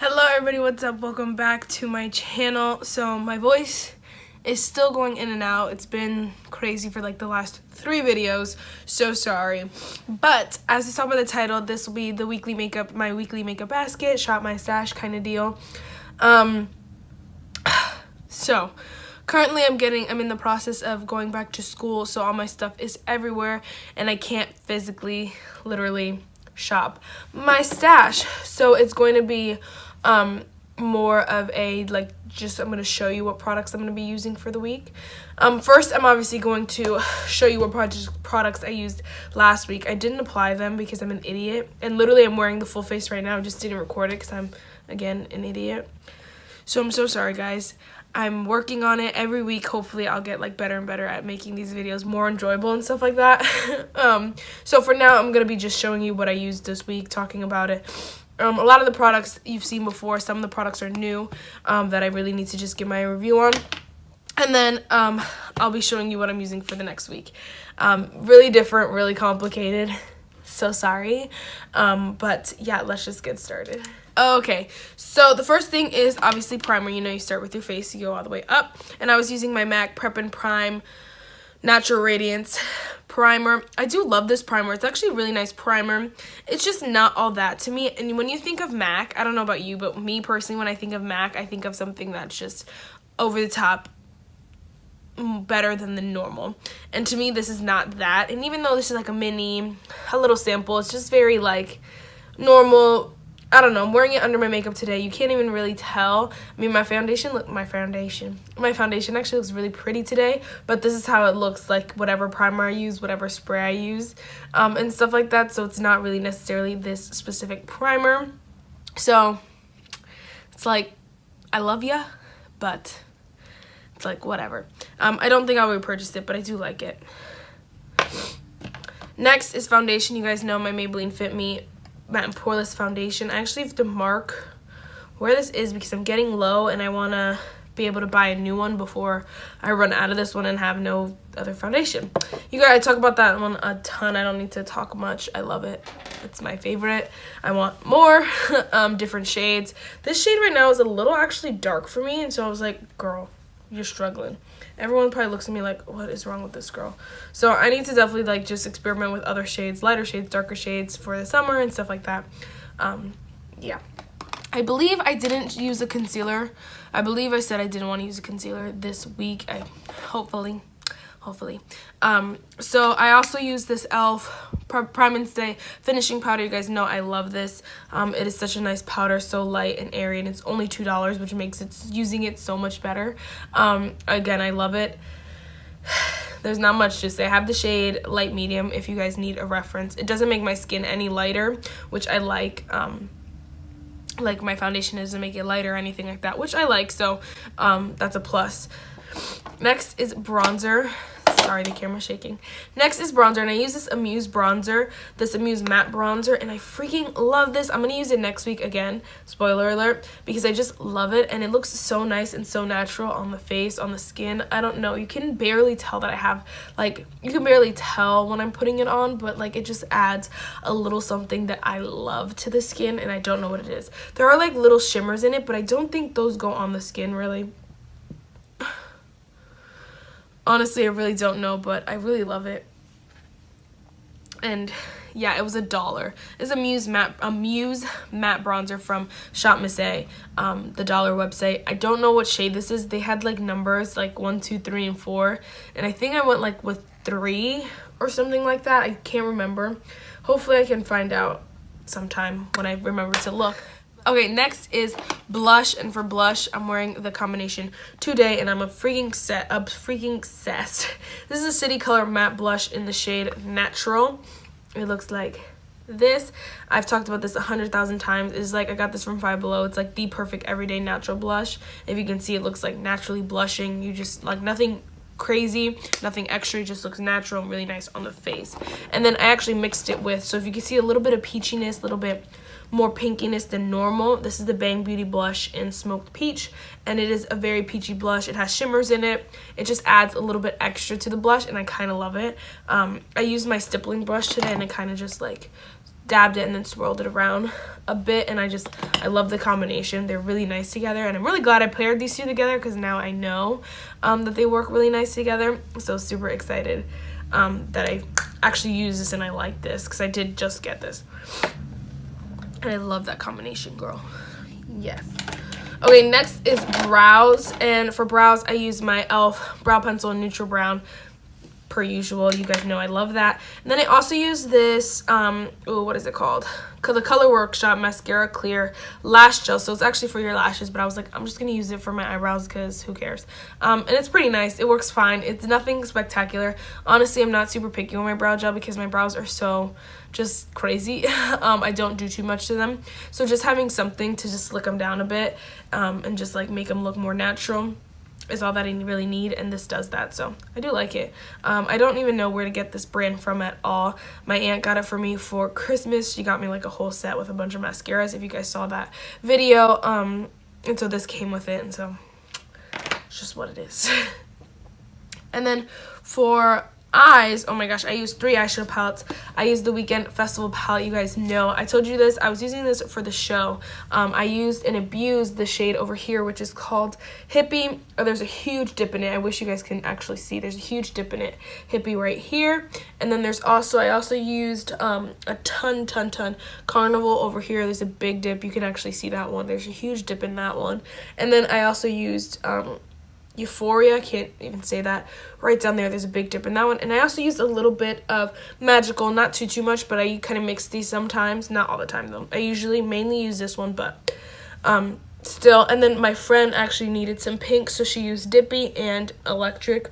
Hello everybody, what's up? Welcome back to my channel. So my voice is still going in and out. It's been crazy for like the last 3 videos. So sorry. But as you saw by the title, this will be the weekly makeup, my weekly makeup basket, shop my stash kind of deal. So currently I'm in the process of going back to school, so all my stuff is everywhere and I can't physically literally shop my stash. So it's going to be more of a I'm going to show you what products I'm going to be using for the week. First, I'm obviously going to show you what products I used last week. I didn't apply them because I'm an idiot, and literally I'm wearing the full face right now. I just didn't record it because I'm, again, an idiot. So I'm so sorry, guys. I'm working on it every week. Hopefully I'll get like better and better at making these videos more enjoyable and stuff like that. So for now, I'm going to be just showing you what I used this week, talking about it. A lot of the products you've seen before. Some of the products are new that I really need to just give my review on. And then I'll be showing you what I'm using for the next week. Really different, really complicated. So sorry. But yeah, let's just get started. Okay, so the first thing is obviously primer. You know, you start with your face, you go all the way up. And I was using my MAC Prep and Prime Natural Radiance primer. I do love this primer. It's actually a really nice primer. It's just not all that to me. And when you think of MAC, I don't know about you, but me personally, when I think of MAC, I think of something that's just over the top, better than the normal. And to me, this is not that. And even though this is like a little sample, it's just very like normal. I don't know, I'm wearing it under my makeup today. You can't even really tell. I mean, my foundation actually looks really pretty today, but this is how it looks like whatever primer I use, whatever spray I use, and stuff like that. So it's not really necessarily this specific primer. So it's like, I love ya, but it's like whatever. I don't think I would purchase it, but I do like it. Next is foundation. You guys know my Maybelline Fit Me Matte and Poreless foundation. I actually have to mark where this is because I'm getting low and I want to be able to buy a new one before I run out of this one and have no other foundation. You guys, I talk about that one a ton. I don't need to talk much. I love it. It's my favorite. I want more different shades. This shade right now is a little actually dark for me, and so I was like, girl, you're struggling. Everyone probably looks at me like, what is wrong with this girl? So I need to definitely like just experiment with other shades, lighter shades, darker shades for the summer and stuff like that. Yeah. I believe I didn't use a concealer. I believe I said I didn't want to use a concealer this week. Hopefully. So I also use this e.l.f. Prime and Stay finishing powder. You guys know I love this. It is such a nice powder, so light and airy, and it's only $2, which makes using it so much better. Again, I love it. There's not much to say. I have the shade light medium if you guys need a reference. It doesn't make my skin any lighter, which I like. Like my foundation doesn't make it lighter or anything like that, which I like, so that's a plus. Next is bronzer. Sorry, the camera's shaking. Next is bronzer, and I use this Amuse bronzer, this Amuse matte bronzer, and I freaking love this. I'm going to use it next week again, spoiler alert, because I just love it, and it looks so nice and so natural on the face, on the skin. I don't know, you can barely tell that I have, like, you can barely tell when I'm putting it on, but, like, it just adds a little something that I love to the skin, and I don't know what it is. There are, like, little shimmers in it, but I don't think those go on the skin, really. Honestly, I really don't know, but I really love it. And yeah, it was $1. It's a Muse matte bronzer from Shop Miss A, the dollar website. I don't know what shade this is. They had like numbers like 1, 2, 3, and 4, and I think I went like with 3 or something like that. I can't remember. Hopefully, I can find out sometime when I remember to look. Okay, next is blush, and for blush, I'm wearing the combination Today, and I'm freaking obsessed. This is a City Color matte blush in the shade Natural. It looks like this. I've talked about this 100,000 times. It's like I got this from Five Below. It's like the perfect everyday natural blush. If you can see, it looks like naturally blushing. You just like nothing crazy, nothing extra, it just looks natural and really nice on the face. And then I actually mixed it with, so if you can see a little bit of peachiness, a little bit more pinkiness than normal. This is the Bang Beauty blush in Smoked Peach, and it is a very peachy blush. It has shimmers in it. It just adds a little bit extra to the blush, and I kind of love it. I used my stippling brush today, and it kind of just like dabbed it and then swirled it around a bit, and I love the combination. They're really nice together, and I'm really glad I paired these two together because now I know that they work really nice together. So super excited that I actually use this and I like this because I did just get this. And I love that combination, girl. Yes. Okay, next is brows. And for brows, I use my e.l.f. brow pencil in neutral brown. Per usual, you guys know I love that. And then I also use this, what is it called? The Color Workshop Mascara Clear Lash Gel. So it's actually for your lashes, but I was like, I'm just going to use it for my eyebrows because who cares? And it's pretty nice. It works fine. It's nothing spectacular. Honestly, I'm not super picky with my brow gel because my brows are so just crazy. I don't do too much to them. So just having something to just slick them down a bit and just like make them look more natural is all that I really need, and this does that, so I do like it. I don't even know where to get this brand from at all. My aunt got it for me for Christmas. She got me like a whole set with a bunch of mascaras, if you guys saw that video, and so this came with it, and so it's just what it is. And then for eyes, oh my gosh, I used 3 eyeshadow palettes. I used the Weekend Festival palette. You guys know I told you this. I was using this for the show. I used and abused the shade over here, which is called Hippie. Oh, there's a huge dip in it. I wish you guys can actually see. There's a huge dip in it. Hippie right here. And then there's also, I also used a ton Carnival over here. There's a big dip. You can actually see that one. There's a huge dip in that one. And then I also used Euphoria, can't even say that, right down there. There's a big dip in that one. And I also used a little bit of Magical, not too much, but I kind of mix these sometimes, not all the time though. I usually mainly use this one, but still. And then my friend actually needed some pink, so she used Dippy and Electric.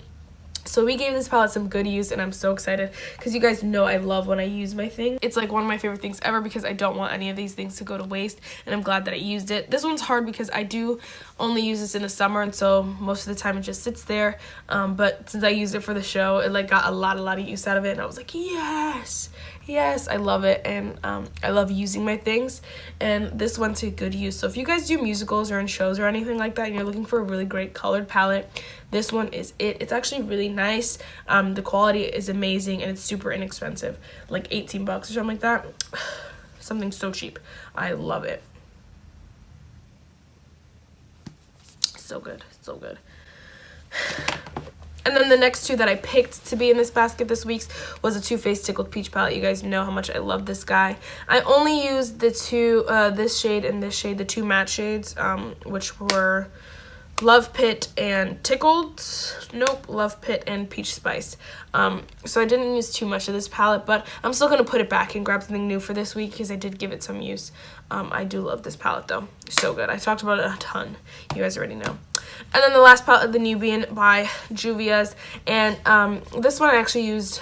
So we gave this palette some good use, and I'm so excited because you guys know I love when I use my thing. It's like one of my favorite things ever because I don't want any of these things to go to waste, and I'm glad that I used it. This one's hard because I do only use this in the summer, and so most of the time it just sits there. But since I used it for the show, it like got a lot of use out of it, and I was like, yes, I love it, and I love using my things, and this went to good use. So if you guys do musicals or in shows or anything like that, and you're looking for a really great colored palette, this one is it. It's actually really nice. The quality is amazing, and it's super inexpensive, like 18 bucks or something like that. Something so cheap. I love it. So good, so good. And then the next two that I picked to be in this basket this week was a Too Faced Tickled Peach palette. You guys know how much I love this guy. I only used the two, this shade and this shade, the two matte shades, which were Love Pit and Tickled. Nope, Love Pit and Peach Spice. So I didn't use too much of this palette, but I'm still going to put it back and grab something new for this week because I did give it some use. I do love this palette though. So good. I talked about it a ton. You guys already know. And then the last palette, the Nubian by Juvia's. And this one I actually used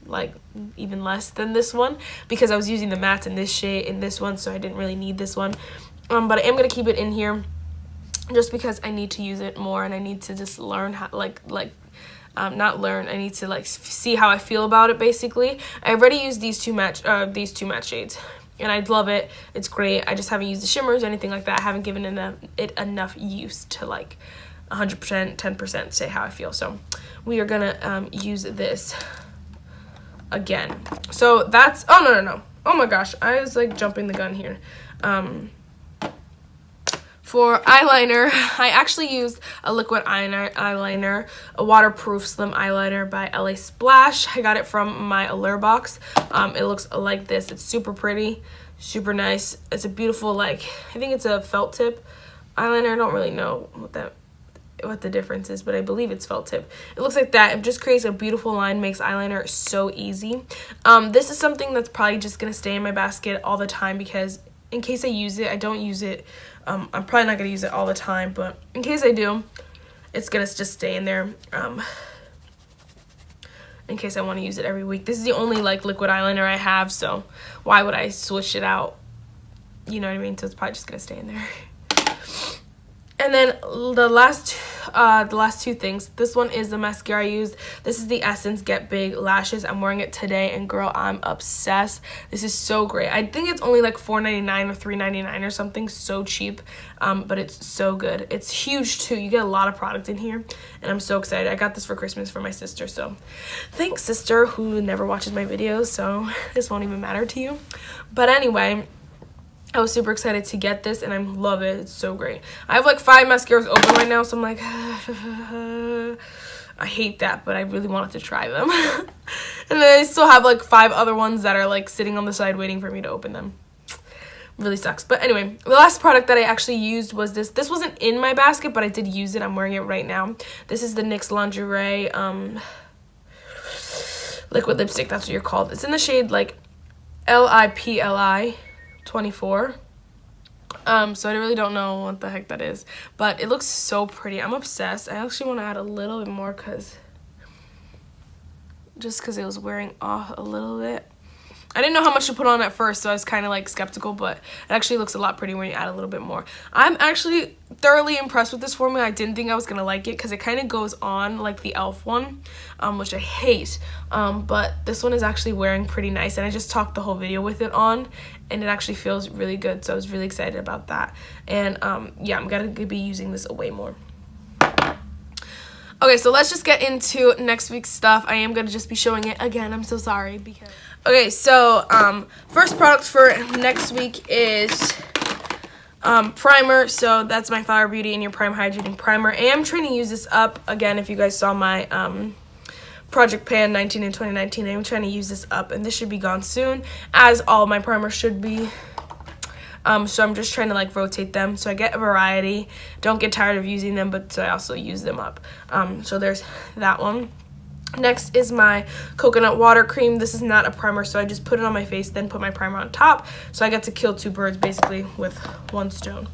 like even less than this one because I was using the mattes in this shade in this one, so I didn't really need this one. But I am going to keep it in here just because I need to use it more, and I need to just learn how, not learn, I need to like see how I feel about it basically. I already used these two matte shades, and I love it. It's great. I just haven't used the shimmers or anything like that. I haven't given it enough use to like 100%, 10% say how I feel. So we are gonna use this again. So that's, oh no. Oh my gosh, I was like jumping the gun here. For eyeliner, I actually used a liquid eyeliner, a waterproof slim eyeliner by LA Splash. I got it from my Allure box. It looks like this. It's super pretty, super nice. It's a beautiful, like, I think it's a felt tip eyeliner. I don't really know what the difference is, but I believe it's felt tip. It looks like that. It just creates a beautiful line, makes eyeliner so easy. This is something that's probably just going to stay in my basket all the time because in case I use it, I don't use it. I'm probably not going to use it all the time, but in case I do, it's going to just stay in there in case I want to use it every week. This is the only like liquid eyeliner I have, so why would I switch it out? You know what I mean? So it's probably just going to stay in there. And then the last the last two things. This one is the mascara I used. This is the Essence Get Big Lashes. I'm wearing it today, and girl, I'm obsessed. This is so great. I think it's only like $4.99 or $3.99 or something, so cheap, but it's so good. It's huge too. You get a lot of product in here, and I'm so excited. I got this for Christmas for my sister, so thanks, sister, who never watches my videos, so this won't even matter to you. But anyway, I was super excited to get this, and I love it. It's so great. I have like 5 mascaras open right now, so I'm like, I hate that, but I really wanted to try them. And then I still have like 5 other ones that are like sitting on the side waiting for me to open them. Really sucks. But anyway, the last product that I actually used was this. This wasn't in my basket, but I did use it. I'm wearing it right now. This is the NYX Lingerie liquid lipstick. That's what you're called. It's in the shade like LIPLI 24. So I really don't know what the heck that is, but it looks so pretty. I'm obsessed. I actually want to add a little bit more because it was wearing off a little bit. I didn't know how much to put on at first, so I was kind of like skeptical, but it actually looks a lot prettier when you add a little bit more. I'm actually thoroughly impressed with this formula. I didn't think I was gonna like it because it kind of goes on like the e.l.f. one, which I hate, but this one is actually wearing pretty nice, and I just talked the whole video with it on, and it actually feels really good, so I was really excited about that. And yeah, I'm gonna be using this way more. Okay, so let's just get into next week's stuff. I am gonna just be showing it again. I'm so sorry because... Okay, so first product for next week is primer. So that's my Flower Beauty in Your Prime Hydrating Primer. I am trying to use this up again. If you guys saw my Project Pan 19 in 2019, I am trying to use this up, and this should be gone soon, as all my primers should be. So I'm just trying to like rotate them so I get a variety, don't get tired of using them, but so I also use them up. So there's that one. Next is my coconut water cream. This is not a primer, so I just put it on my face, then put my primer on top, so I get to kill 2 birds basically with 1 stone.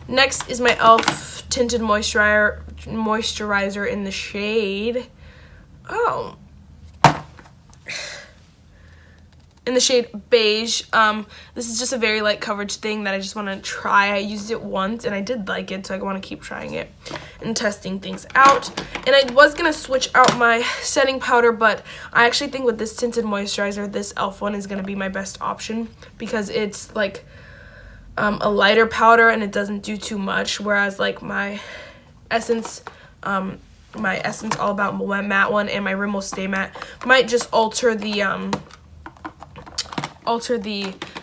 Next is my e.l.f. tinted moisturizer in the shade in the shade beige. This is just a very light coverage thing that I just want to try. I used it once and I did like it, so I want to keep trying it and testing things out. And I was gonna switch out my setting powder, but I actually think with this tinted moisturizer, this e.l.f. one is gonna be my best option because it's like a lighter powder and it doesn't do too much, whereas like my Essence All About matte one and my Rimmel Stay Matte might just alter the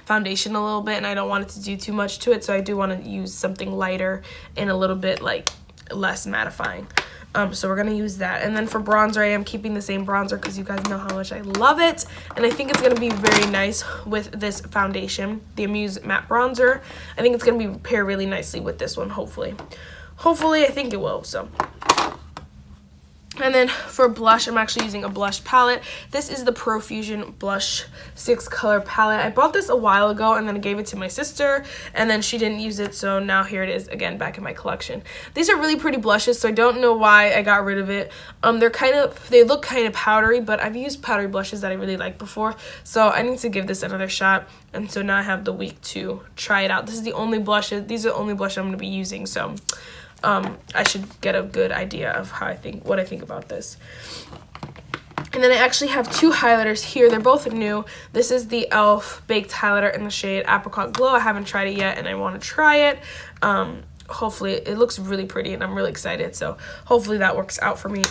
foundation a little bit, and I don't want it to do too much to it, so I do want to use something lighter and a little bit like less mattifying. So we're gonna use that. And then for bronzer, I am keeping the same bronzer because you guys know how much I love it, and I think it's gonna be very nice with this foundation, the Amuse Matte Bronzer. I think it's gonna be pair really nicely with this one, hopefully. I think it will. So. And then for blush, I'm actually using a blush palette. This is the Profusion Blush 6 color palette. I bought this a while ago and then I gave it to my sister, and then she didn't use it, so now here it is again back in my collection. These are really pretty blushes, so I don't know why I got rid of it. They look kind of powdery, but I've used powdery blushes that I really liked before, so I need to give this another shot. And so now I have the week to try it out. These are the only blushes I'm going to be using, so I should get a good idea of what I think about this. And then I actually have 2 highlighters here. They're both new. This is the e.l.f. Baked Highlighter in the shade Apricot Glow. I haven't tried it yet, and I want to try it. Hopefully, it looks really pretty, and I'm really excited. So hopefully that works out for me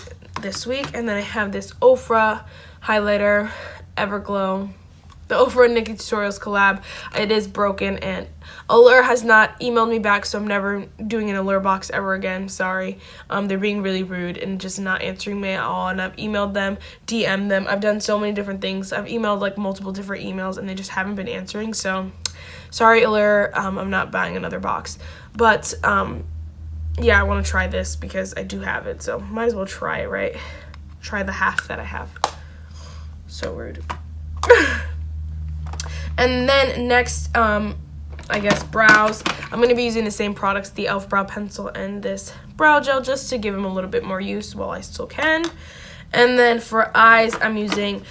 this week. And then I have this Ofra highlighter, Everglow. The Ofra and Nikki Tutorials collab. It is broken, and Allure has not emailed me back, so I'm never doing an Allure box ever again. Sorry. They're being really rude and just not answering me at all, and I've emailed them, DM'd them. I've done so many different things. I've emailed like multiple different emails, and they just haven't been answering. So sorry, Allure. I'm not buying another box. But yeah, I want to try this because I do have it, so might as well try it, right? Try the half that I have. So rude. And then next, I guess brows. I'm going to be using the same products, the e.l.f. brow pencil and this brow gel, just to give them a little bit more use while I still can. And then for eyes, I'm using,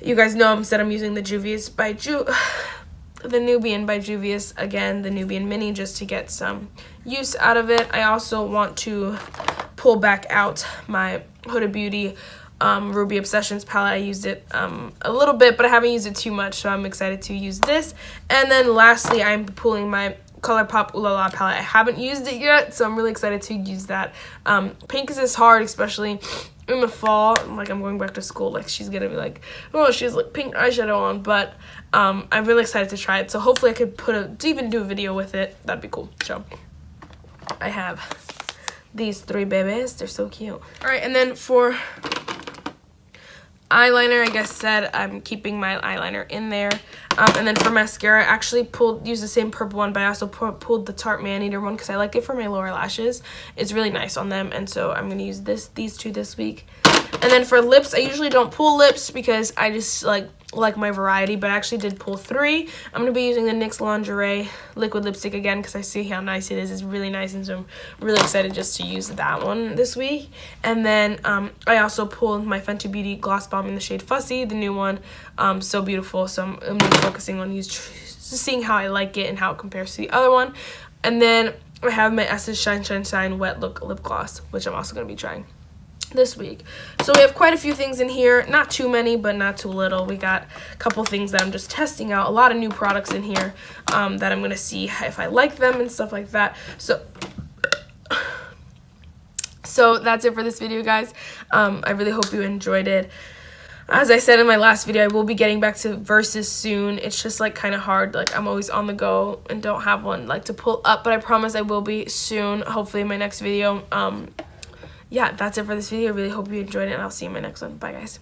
you guys know I'm using the Juvia's by the Nubian by Juvia's, again, the Nubian Mini, just to get some use out of it. I also want to pull back out my Huda Beauty Ruby Obsessions palette. I used it a little bit, but I haven't used it too much, so I'm excited to use this. And then lastly, I'm pulling my ColourPop Ooh La La palette. I haven't used it yet, so I'm really excited to use that. Pink is hard, especially in the fall. Like, I'm going back to school, like, she's gonna be like, oh, she has like pink eyeshadow on, but I'm really excited to try it. So hopefully I could even do a video with it. That'd be cool. So I have these three babies. They're so cute. All right, and then for eyeliner, I guess I'm keeping my eyeliner in there. And then for mascara, I actually used the same purple one, but I also pulled the Tarte Man-Eater one because I like it for my lower lashes. It's really nice on them, and so I'm gonna use these two this week. And then for lips, I usually don't pull lips because I just like my variety, but I actually did pull 3. I'm gonna be using the NYX Lingerie liquid lipstick again because I see how nice it is. It's really nice, and so I'm really excited just to use that one this week. And then I also pulled my Fenty Beauty Gloss Bomb in the shade Fussy, the new one. So beautiful. So I'm gonna be focusing on seeing how I like it and how it compares to the other one. And then I have my Essence Shine Shine Shine Wet Look Lip Gloss, which I'm also gonna be trying this week. So we have quite a few things in here, not too many, but not too little. We got a couple things that I'm just testing out, a lot of new products in here that I'm gonna see if I like them and stuff like that. So that's it for this video, guys. I really hope you enjoyed it. As I said in my last video, I will be getting back to Versus soon. It's just like kind of hard, like I'm always on the go and don't have one like to pull up, but I promise I will be soon, hopefully in my next video. Yeah, that's it for this video. I really hope you enjoyed it, and I'll see you in my next one. Bye, guys.